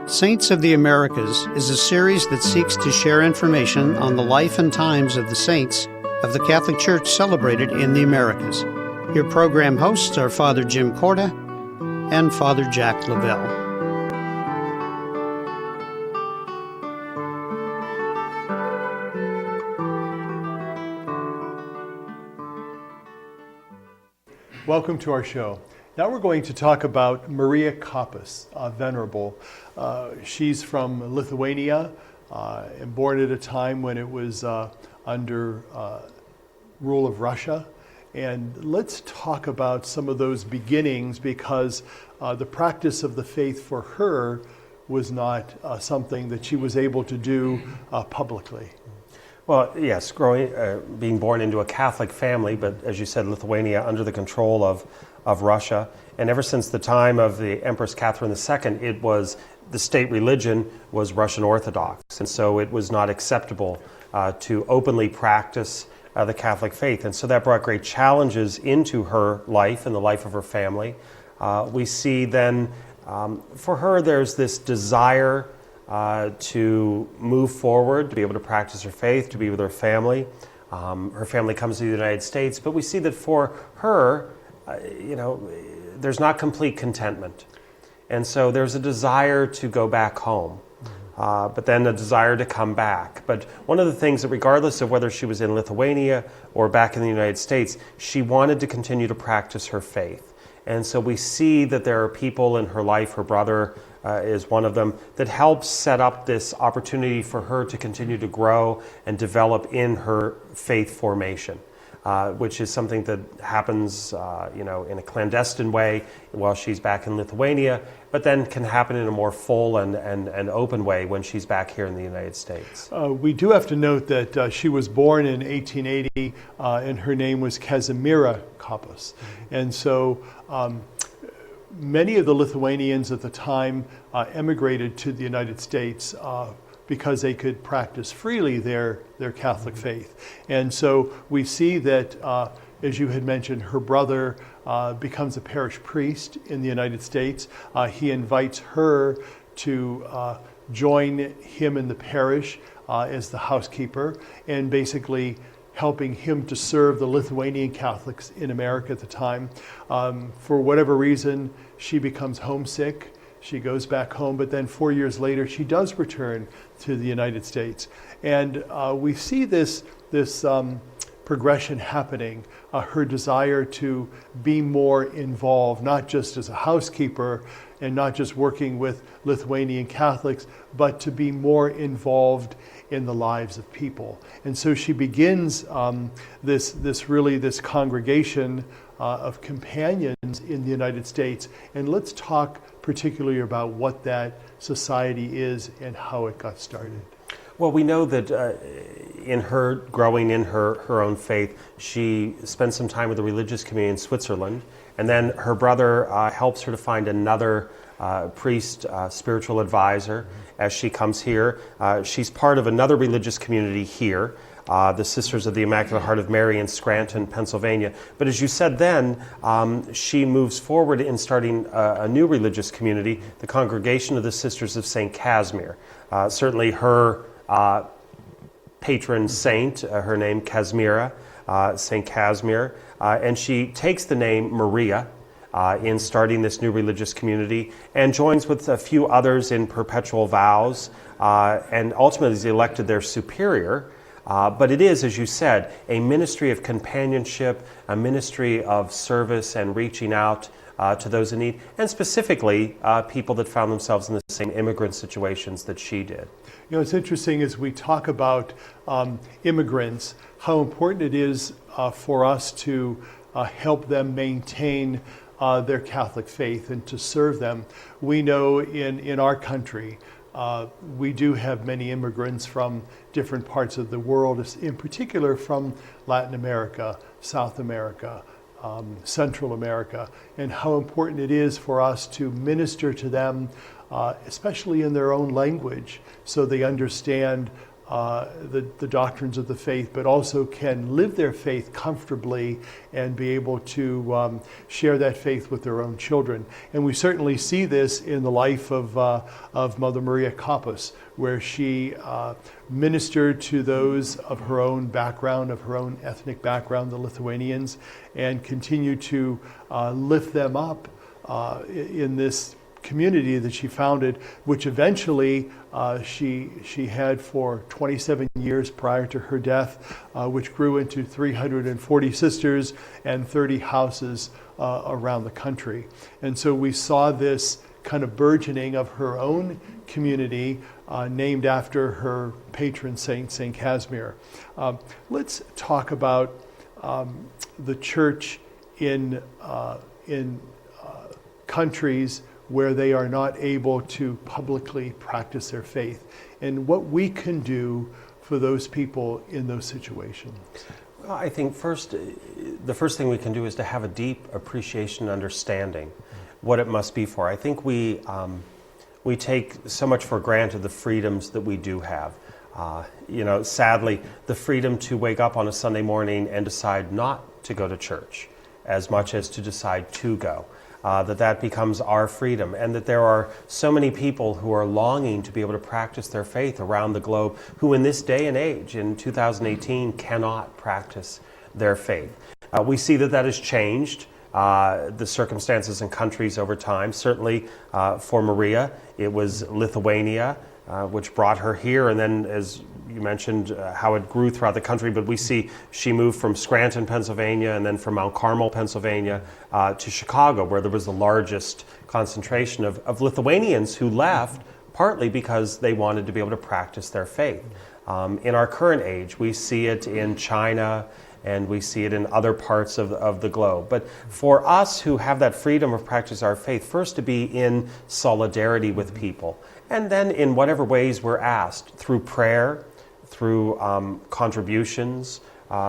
Saints of the Americas is a series that seeks to share information on the life and times of the saints of the Catholic Church celebrated in the Americas. Your program hosts are Father Jim Corda and Father Jack Lavelle. Welcome to our show. Now we're going to talk about Maria Kaupas, Venerable. She's from Lithuania and born at a time when it was under rule of Russia. And let's talk about some of those beginnings, because the practice of the faith for her was not something that she was able to do publicly. Well, yes, being born into a Catholic family, but as you said, Lithuania under the control of Russia. And ever since the time of the Empress Catherine II, the state religion was Russian Orthodox. And so it was not acceptable to openly practice the Catholic faith. And so that brought great challenges into her life and the life of her family. We see then, for her, there's this desire to move forward, to be able to practice her faith, to be with her family. Her family comes to the United States, but we see that for her, there's not complete contentment. And so there's a desire to go back home, but then a desire to come back. But one of the things that, regardless of whether she was in Lithuania or back in the United States, she wanted to continue to practice her faith. And so we see that there are people in her life, her brother is one of them, that helps set up this opportunity for her to continue to grow and develop in her faith formation, which is something that happens in a clandestine way while she's back in Lithuania, but then can happen in a more full and open way when she's back here in the United States. We do have to note that she was born in 1880 and her name was Kazimiera Kaupas. And so many of the Lithuanians at the time emigrated to the United States because they could practice freely their Catholic faith. And so we see that, as you had mentioned, her brother becomes a parish priest in the United States. He invites her to join him in the parish as the housekeeper, and basically helping him to serve the Lithuanian Catholics in America at the time. For whatever reason, she becomes homesick. She goes back home, but then 4 years later, she does return to the United States. And we see this progression happening, her desire to be more involved, not just as a housekeeper and not just working with Lithuanian Catholics, but to be more involved in the lives of people. And so she begins this congregation of companions in the United States. And let's talk particularly about what that society is and how it got started. Well, we know that in her growing in her own faith, she spent some time with the religious community in Switzerland, and then her brother helps her to find another priest, spiritual advisor, as she comes here. She's part of another religious community here, the Sisters of the Immaculate Heart of Mary in Scranton, Pennsylvania. But as you said then, she moves forward in starting a new religious community, the Congregation of the Sisters of St. Casimir. Certainly her patron saint, her name Kazimiera, St. Casimir, and she takes the name Maria in starting this new religious community, and joins with a few others in perpetual vows, and ultimately is elected their superior. But it is, as you said, a ministry of companionship, a ministry of service and reaching out to those in need, and specifically people that found themselves in the same immigrant situations that she did. It's interesting as we talk about immigrants, how important it is for us to help them maintain their Catholic faith and to serve them. We know in our country, we do have many immigrants from different parts of the world, in particular from Latin America, South America, Central America, and how important it is for us to minister to them, especially in their own language, so they understand the doctrines of the faith, but also can live their faith comfortably and be able to share that faith with their own children. And we certainly see this in the life of Mother Maria Kaupas, where she ministered to those of her own background, of her own ethnic background, the Lithuanians, and continued to lift them up in this community that she founded, which eventually she had for 27 years prior to her death, which grew into 340 sisters and 30 houses around the country. And so we saw this kind of burgeoning of her own community named after her patron saint, St. Casimir. Let's talk about the church in countries where they are not able to publicly practice their faith, and what we can do for those people in those situations. Well, I think the first thing we can do is to have a deep appreciation and understanding what it must be for. I think we take so much for granted the freedoms that we do have. Sadly, the freedom to wake up on a Sunday morning and decide not to go to church as much as to decide to go. That becomes our freedom, and that there are so many people who are longing to be able to practice their faith around the globe who in this day and age, in 2018, cannot practice their faith. We see that has changed the circumstances in countries over time. Certainly for Maria, it was Lithuania, which brought her here, and then, as you mentioned, how it grew throughout the country, but we see she moved from Scranton, Pennsylvania, and then from Mount Carmel, Pennsylvania, to Chicago, where there was the largest concentration of Lithuanians who left, partly because they wanted to be able to practice their faith. In our current age, we see it in China, and we see it in other parts of the globe. But for us who have that freedom of practice our faith, first to be in solidarity with people, and then in whatever ways we're asked, through prayer, through contributions,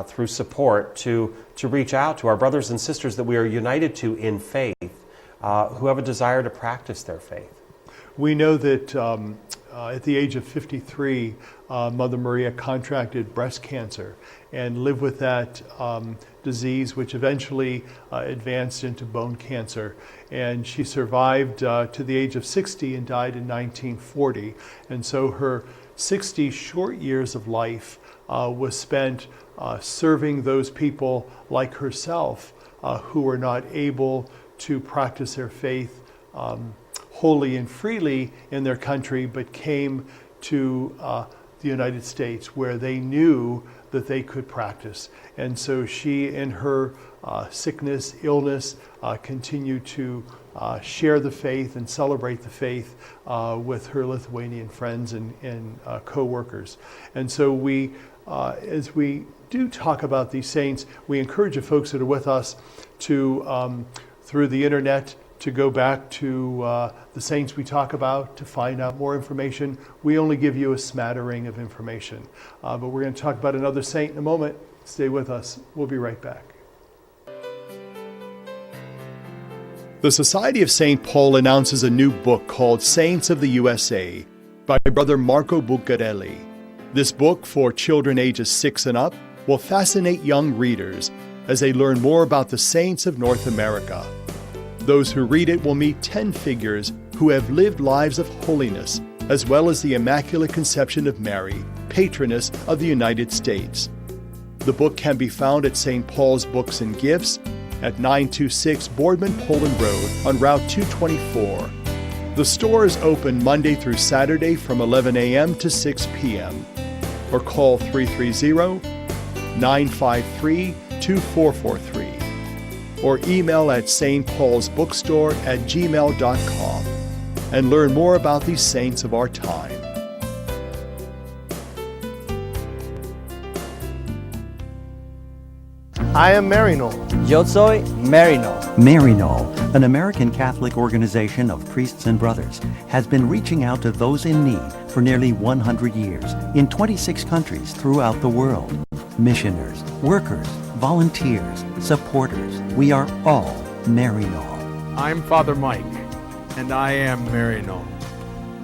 through support, to reach out to our brothers and sisters that we are united to in faith, who have a desire to practice their faith. We know that at the age of 53, Mother Maria contracted breast cancer and lived with that disease, which eventually advanced into bone cancer. And she survived to the age of 60 and died in 1940. And so her 60 short years of life was spent serving those people like herself who were not able to practice their faith wholly and freely in their country, but came to the United States, where they knew that they could practice. And so she, in her sickness, illness, continued to share the faith and celebrate the faith with her Lithuanian friends and co-workers. And so we, as we do talk about these saints, we encourage the folks that are with us to, through the internet, to go back to the saints we talk about, to find out more information. We only give you a smattering of information. But we're going to talk about another saint in a moment. Stay with us. We'll be right back. The Society of St. Paul announces a new book called Saints of the USA by Brother Marco Buccarelli. This book, for children ages 6 and up, will fascinate young readers as they learn more about the saints of North America. Those who read it will meet 10 figures who have lived lives of holiness, as well as the Immaculate Conception of Mary, patroness of the United States. The book can be found at St. Paul's Books and Gifts at 926 Boardman Poland Road on Route 224. The store is open Monday through Saturday from 11 a.m. to 6 p.m. or call 330-953-2443. or email at stpaulsbookstore@gmail.com and learn more about these saints of our time. I am Marino. Yo soy Marino. Marino, an American Catholic organization of priests and brothers, has been reaching out to those in need for nearly 100 years in 26 countries throughout the world. Missioners, workers, volunteers, supporters, we are all Marino. I'm Father Mike, and I am Marino.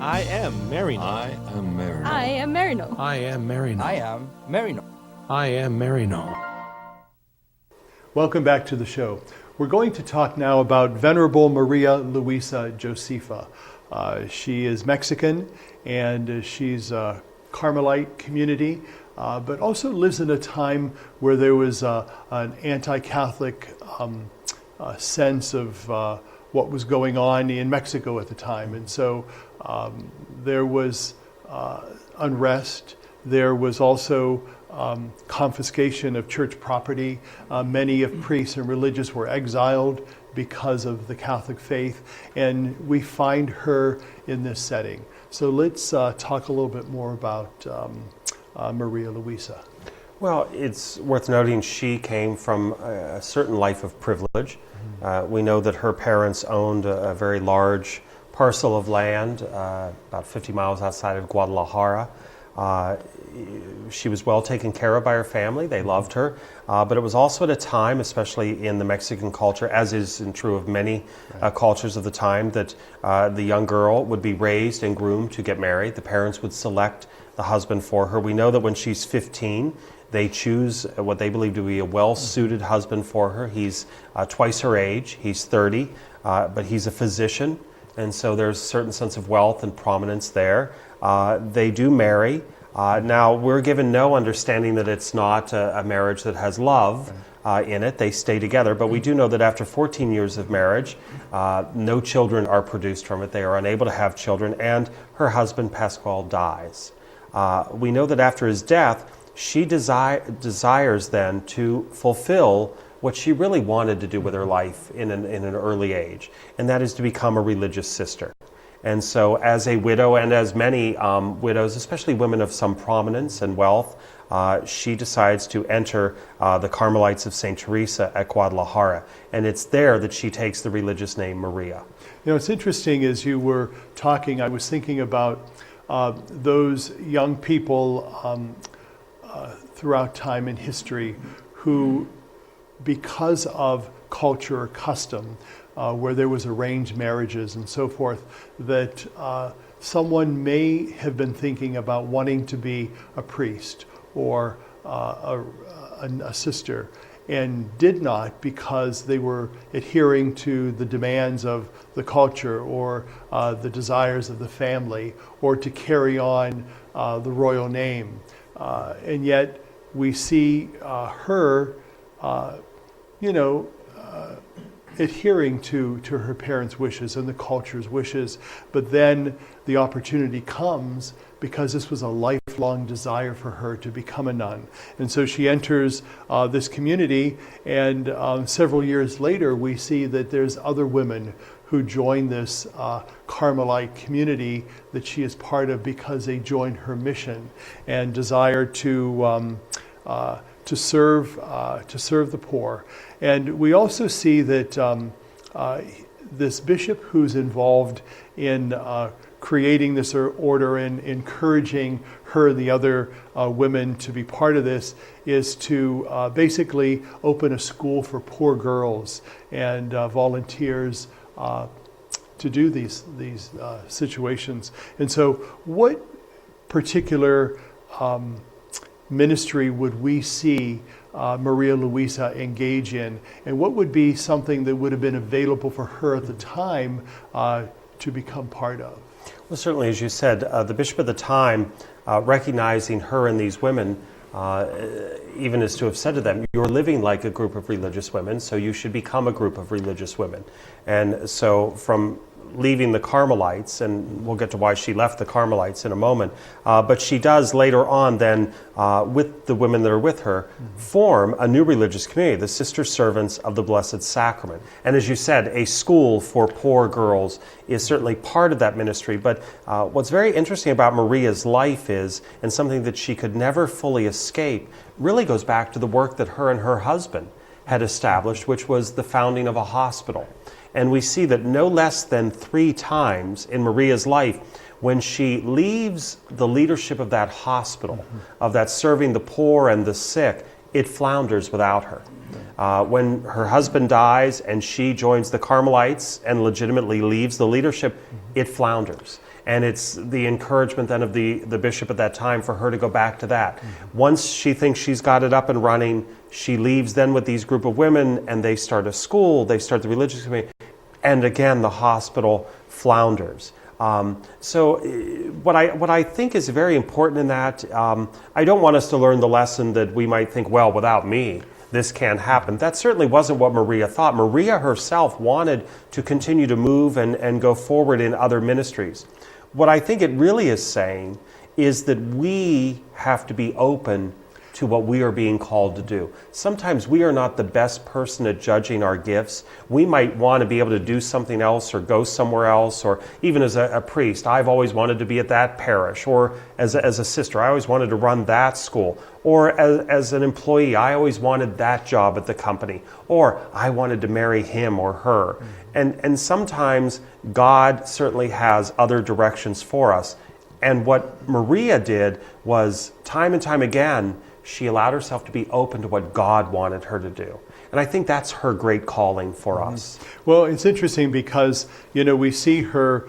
I am Marino. I am Marino. I am Marino. I am Marino. I am Marino. I am Marino. Welcome back to the show. We're going to talk now about Venerable Maria Luisa Josefa. She is Mexican, and she's a Carmelite community, but also lives in a time where there was an anti-Catholic sense of what was going on in Mexico at the time. And so there was unrest. There was also confiscation of church property. Many of priests and religious were exiled because of the Catholic faith, and we find her in this setting. So let's talk a little bit more about Maria Luisa. Well, it's worth noting she came from a certain life of privilege. We know that her parents owned a very large parcel of land about 50 miles outside of Guadalajara. She was well taken care of by her family. They loved her. But it was also at a time, especially in the Mexican culture, as is true of many cultures of the time, that the young girl would be raised and groomed to get married. The parents would select the husband for her. We know that when she's 15, they choose what they believe to be a well-suited husband for her. He's twice her age. He's 30, but he's a physician. And so there's a certain sense of wealth and prominence there. They do marry. Now, we're given no understanding that it's not a marriage that has love in it. They stay together. But we do know that after 14 years of marriage, no children are produced from it. They are unable to have children. And her husband, Pascual, dies. We know that after his death, she desires then to fulfill what she really wanted to do with her life in an early age, and that is to become a religious sister. And so as a widow, and as many widows, especially women of some prominence and wealth, she decides to enter the Carmelites of St. Teresa at Guadalajara. And it's there that she takes the religious name Maria. You know, it's interesting, as you were talking, I was thinking about those young people throughout time in history who, because of culture or custom, where there was arranged marriages and so forth, that someone may have been thinking about wanting to be a priest or a sister, and did not because they were adhering to the demands of the culture or the desires of the family, or to carry on the royal name. And yet we see her adhering to her parents' wishes and the culture's wishes, but then the opportunity comes because this was a lifelong desire for her to become a nun. And so she enters this community, and several years later we see that there's other women who join this Carmelite community that she is part of because they join her mission and desire to serve the poor. And we also see that this bishop who's involved in creating this order and encouraging her and the other women to be part of this is to basically open a school for poor girls and volunteers to do these situations. And so what particular ministry would we see Maria Luisa engage in, and what would be something that would have been available for her at the time to become part of? Well, certainly, as you said, the bishop at the time, recognizing her and these women, even as to have said to them, you're living like a group of religious women, so you should become a group of religious women. And so from leaving the Carmelites, and we'll get to why she left the Carmelites in a moment, but she does later on then, with the women that are with her, form a new religious community, the Sister Servants of the Blessed Sacrament. And as you said, a school for poor girls is certainly part of that ministry. But what's very interesting about Maria's life is, and something that she could never fully escape, really goes back to the work that her and her husband had established, which was the founding of a hospital. And we see that no less than 3 times in Maria's life, when she leaves the leadership of that hospital, of that serving the poor and the sick, it flounders without her. When her husband dies and she joins the Carmelites and legitimately leaves the leadership, it flounders. And it's the encouragement then of the bishop at that time for her to go back to that. Once she thinks she's got it up and running, she leaves then with these group of women, and they start a school, they start the religious community, and again the hospital flounders. So what I think is very important in that, I don't want us to learn the lesson that we might think, well, without me, this can't happen. That certainly wasn't what Maria thought. Maria herself wanted to continue to move and go forward in other ministries. What I think it really is saying is that we have to be open to what we are being called to do. Sometimes we are not the best person at judging our gifts. We might want to be able to do something else or go somewhere else, or even as a priest, I've always wanted to be at that parish, or as a sister, I always wanted to run that school, or as an employee, I always wanted that job at the company, or I wanted to marry him or her. And sometimes God certainly has other directions for us. And what Maria did was, time and time again, she allowed herself to be open to what God wanted her to do. And I think that's her great calling for us. Well, it's interesting because, we see her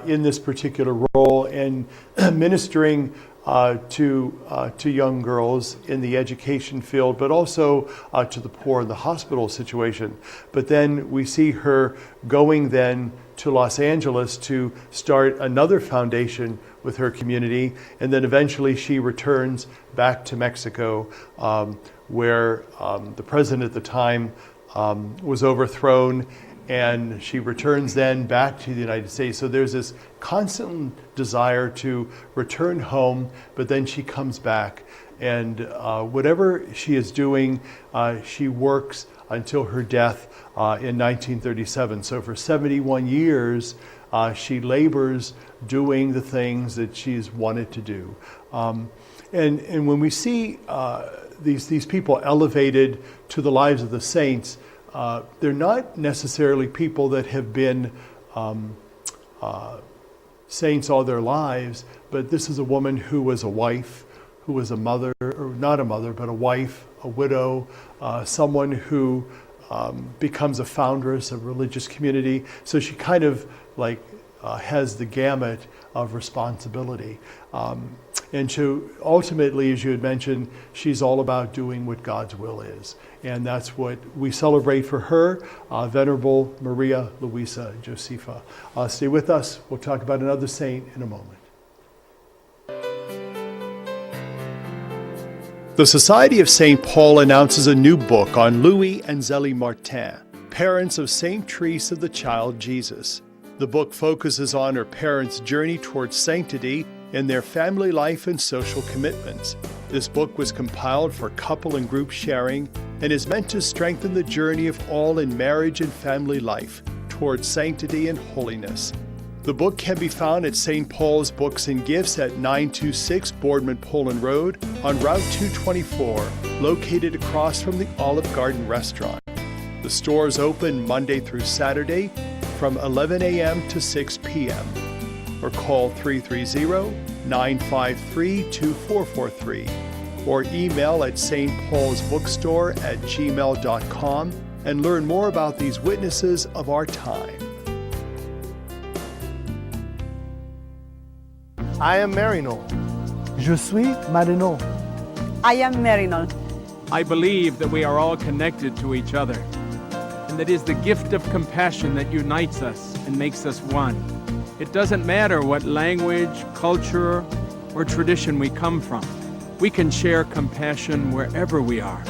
in this particular role and ministering to young girls in the education field, but also to the poor in the hospital situation. But then we see her going then to Los Angeles to start another foundation with her community, and then eventually she returns back to Mexico, where the president at the time was overthrown, and she returns then back to the United States. So there's this constant desire to return home, but then she comes back, and whatever she is doing, she works until her death in 1937. So for 71 years, she labors doing the things that she's wanted to do. And when we see these people elevated to the lives of the saints, they're not necessarily people that have been saints all their lives, but this is a woman who was a wife, who was a mother, or not a mother, but a wife, a widow, someone who becomes a foundress of a religious community. So she kind of has the gamut of responsibility. And so ultimately, as you had mentioned, she's all about doing what God's will is. And that's what we celebrate for her, Venerable Maria Luisa Josefa. Stay with us. We'll talk about another saint in a moment. The Society of St. Paul announces a new book on Louis and Zélie Martin, parents of St. Teresa the Child Jesus. The book focuses on her parents' journey towards sanctity in their family life and social commitments. This book was compiled for couple and group sharing and is meant to strengthen the journey of all in marriage and family life towards sanctity and holiness. The book can be found at St. Paul's Books and Gifts at 926 Boardman Poland Road on Route 224, located across from the Olive Garden restaurant. The store is open Monday through Saturday from 11 a.m. to 6 p.m. or call 330-953-2443 or email at stpaulsbookstore@gmail.com and learn more about these witnesses of our time. I am Marino. Je suis Marino. I am Marino. I believe that we are all connected to each other, and that it is the gift of compassion that unites us and makes us one. It doesn't matter what language, culture, or tradition we come from. We can share compassion wherever we are.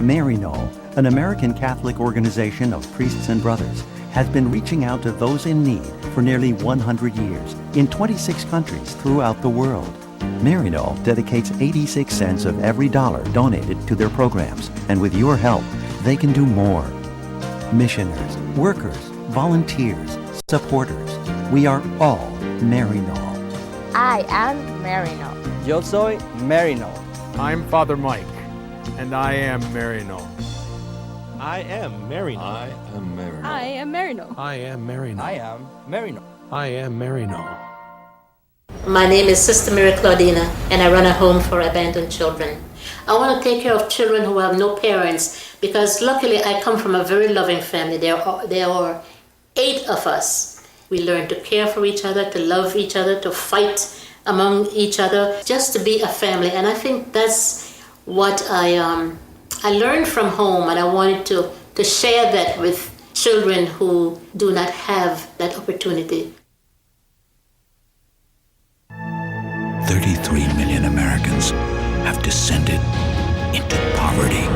Marino, an American Catholic organization of priests and brothers, has been reaching out to those in need for nearly 100 years in 26 countries throughout the world. Marino dedicates 86 cents of every dollar donated to their programs, and with your help, they can do more. Missioners, workers, volunteers, supporters, we are all Marino. I am Marino. Yo soy Marino. I'm Father Mike, and I am Marino. I am Marino. I am Marino. I am Marino. I am Marino. I am Marino. I am Marino. My name is Sister Mary Claudina, and I run a home for abandoned children. I want to take care of children who have no parents, because luckily I come from a very loving family. There are 8 of us, We learn to care for each other, to love each other, to fight among each other, just to be a family. And I think that's what I learned from home, and I wanted to share that with children who do not have that opportunity. 33 million Americans have descended into poverty.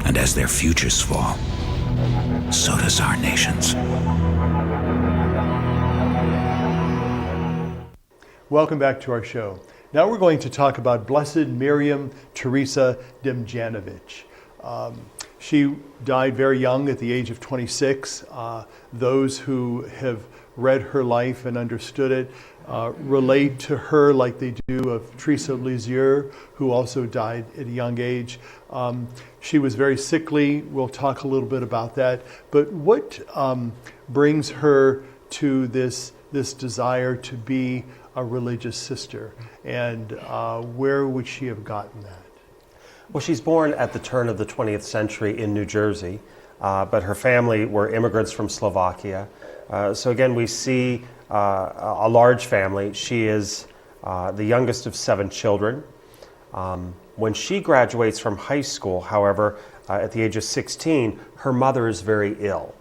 And as their futures fall, so does our nation's. Welcome back to our show. Now we're going to talk about Blessed Miriam Teresa Demjanovich. She died very young at the age of 26. Those who have read her life and understood it relate to her like they do of Teresa of Lisieux, who also died at a young age. She was very sickly. We'll talk a little bit about that. But what brings her to this desire to be a religious sister, and where would she have gotten that? Well, she's born at the turn of the 20th century in New Jersey, but her family were immigrants from Slovakia. So again, we see a large family. She is the youngest of 7 children. When she graduates from high school, however, at the age of 16, her mother is very ill.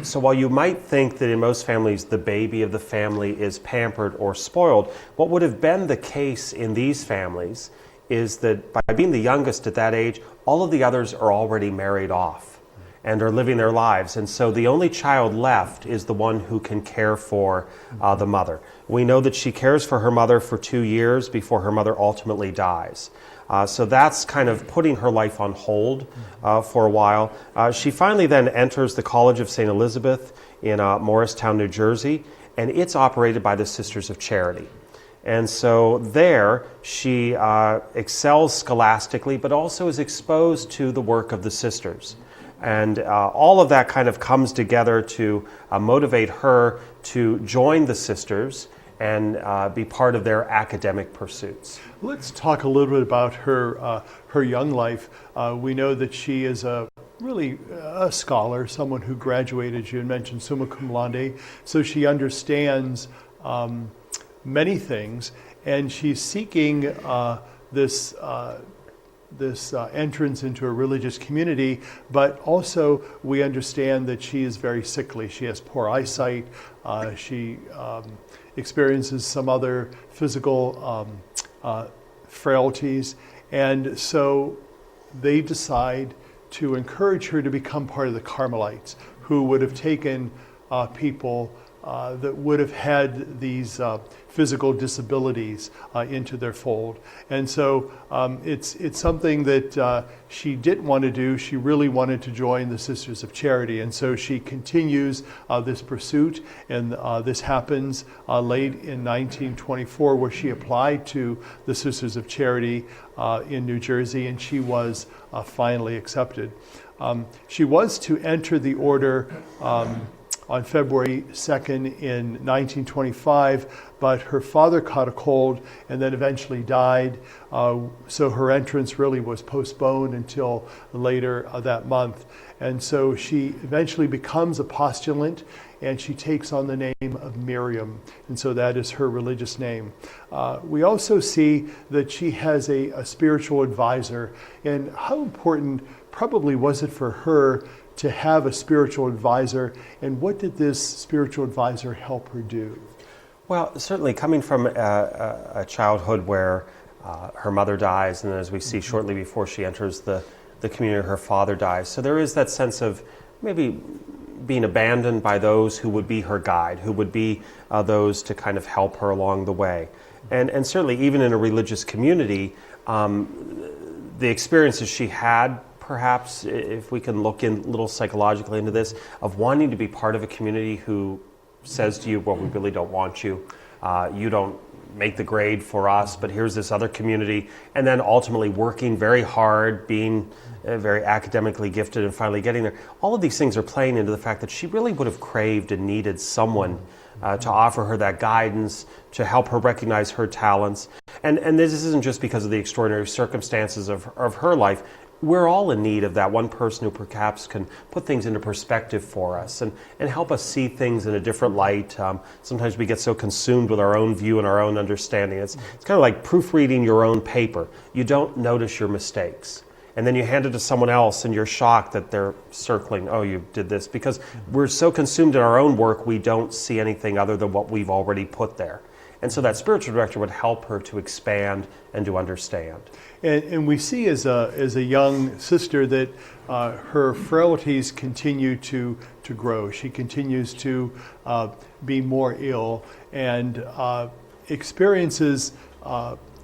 So while you might think that in most families the baby of the family is pampered or spoiled, what would have been the case in these families is that by being the youngest at that age, all of the others are already married off and are living their lives. And so the only child left is the one who can care for the mother. We know that she cares for her mother for 2 years before her mother ultimately dies. So that's kind of putting her life on hold for a while. She finally then enters the College of St. Elizabeth in Morristown, New Jersey, and it's operated by the Sisters of Charity. And so there she excels scholastically, but also is exposed to the work of the sisters. And all of that kind of comes together to motivate her to join the sisters and be part of their academic pursuits. Let's talk a little bit about her young life. We know that she is really a scholar, someone who graduated, you had mentioned, summa cum laude, so she understands many things, and she's seeking this entrance into a religious community, but also we understand that she is very sickly. She has poor eyesight. She experiences some other physical frailties, and so they decide to encourage her to become part of the Carmelites, who would have taken people that would have had these physical disabilities into their fold. And so it's something that she didn't want to do. She really wanted to join the Sisters of Charity. And so she continues this pursuit. And this happens late in 1924, where she applied to the Sisters of Charity in New Jersey, and she was finally accepted. She was to enter the order on February 2nd in 1925, but her father caught a cold and then eventually died. So her entrance really was postponed until later that month. And so she eventually becomes a postulant, and she takes on the name of Miriam. And so that is her religious name. We also see that she has a spiritual advisor. And how important probably was it for her to have a spiritual advisor, and what did this spiritual advisor help her do? Well, certainly coming from a childhood where her mother dies, and then as we see shortly before she enters the community, her father dies. So there is that sense of maybe being abandoned by those who would be her guide, who would be those to kind of help her along the way. And certainly even in a religious community, the experiences she had, perhaps, if we can look in a little psychologically into this, of wanting to be part of a community who says to you, well, we really don't want you. You don't make the grade for us, but here's this other community. And then ultimately working very hard, being very academically gifted, and finally getting there. All of these things are playing into the fact that she really would have craved and needed someone to offer her that guidance, to help her recognize her talents. And this isn't just because of the extraordinary circumstances of her life. we're all in need of that one person who perhaps can put things into perspective for us and help us see things in a different light. Sometimes we get so consumed with our own view and our own understanding. It's kind of like proofreading your own paper. You don't notice your mistakes. And then you hand it to someone else and you're shocked that they're circling, oh, you did this. Because we're so consumed in our own work, we don't see anything other than what we've already put there. And so that spiritual director would help her to expand and to understand. And we see as a young sister that her frailties continue to grow. She continues to be more ill and experiences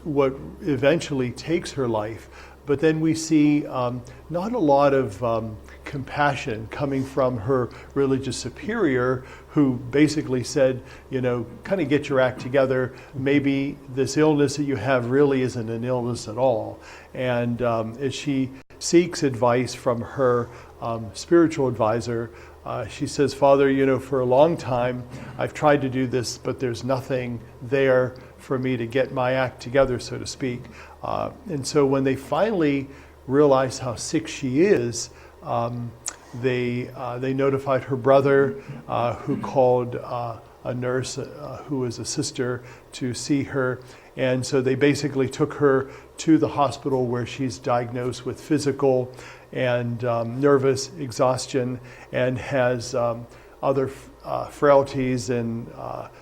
what eventually takes her life. But then we see not a lot of compassion coming from her religious superior, who basically said, kind of get your act together. Maybe this illness that you have really isn't an illness at all. And as she seeks advice from her spiritual advisor, she says, Father, for a long time I've tried to do this, but there's nothing there for me to get my act together, so to speak. And so when they finally realize how sick she is, they notified her brother, who called a nurse who was a sister to see her. And so they basically took her to the hospital, where she's diagnosed with physical and nervous exhaustion and has other frailties and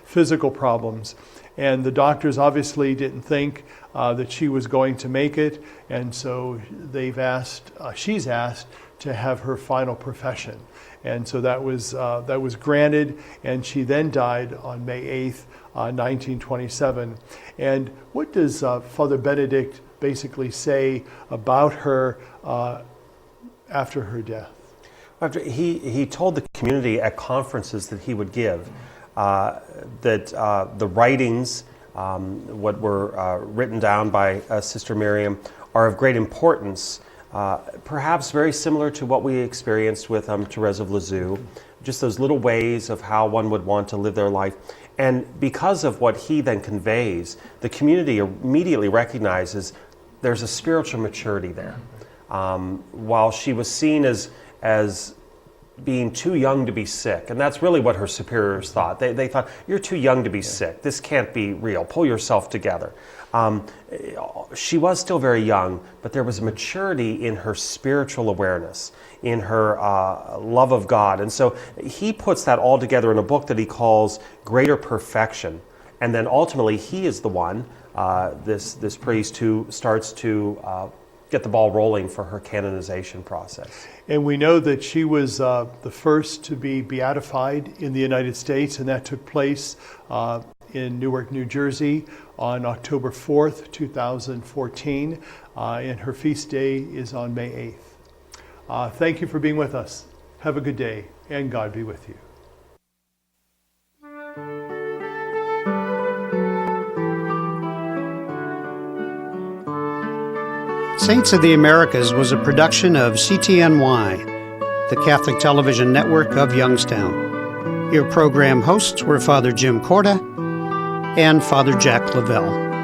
physical problems. And the doctors obviously didn't think that she was going to make it, and so she's asked to have her final profession. And so that was granted, and she then died on May 8th, 1927. And what does Father Benedict basically say about her after her death? He told the community at conferences that he would give that the writings, what were written down by Sister Miriam, are of great importance, perhaps very similar to what we experienced with Therese of Lisieux, just those little ways of how one would want to live their life. And because of what he then conveys, the community immediately recognizes there's a spiritual maturity there. While she was seen as being too young to be sick, and that's really what her superiors thought. They thought, you're too young to be sick. This can't be real. Pull yourself together. She was still very young, but there was a maturity in her spiritual awareness, in her love of God. And so he puts that all together in a book that he calls Greater Perfection. And then ultimately he is the one, this priest, who starts to get the ball rolling for her canonization process. And we know that she was the first to be beatified in the United States, and that took place in Newark, New Jersey on October 4th, 2014, and her feast day is on May 8th. Thank you for being with us. Have a good day, and God be with you. Saints of the Americas was a production of CTNY, the Catholic Television Network of Youngstown. Your program hosts were Father Jim Corda and Father Jack Lavelle.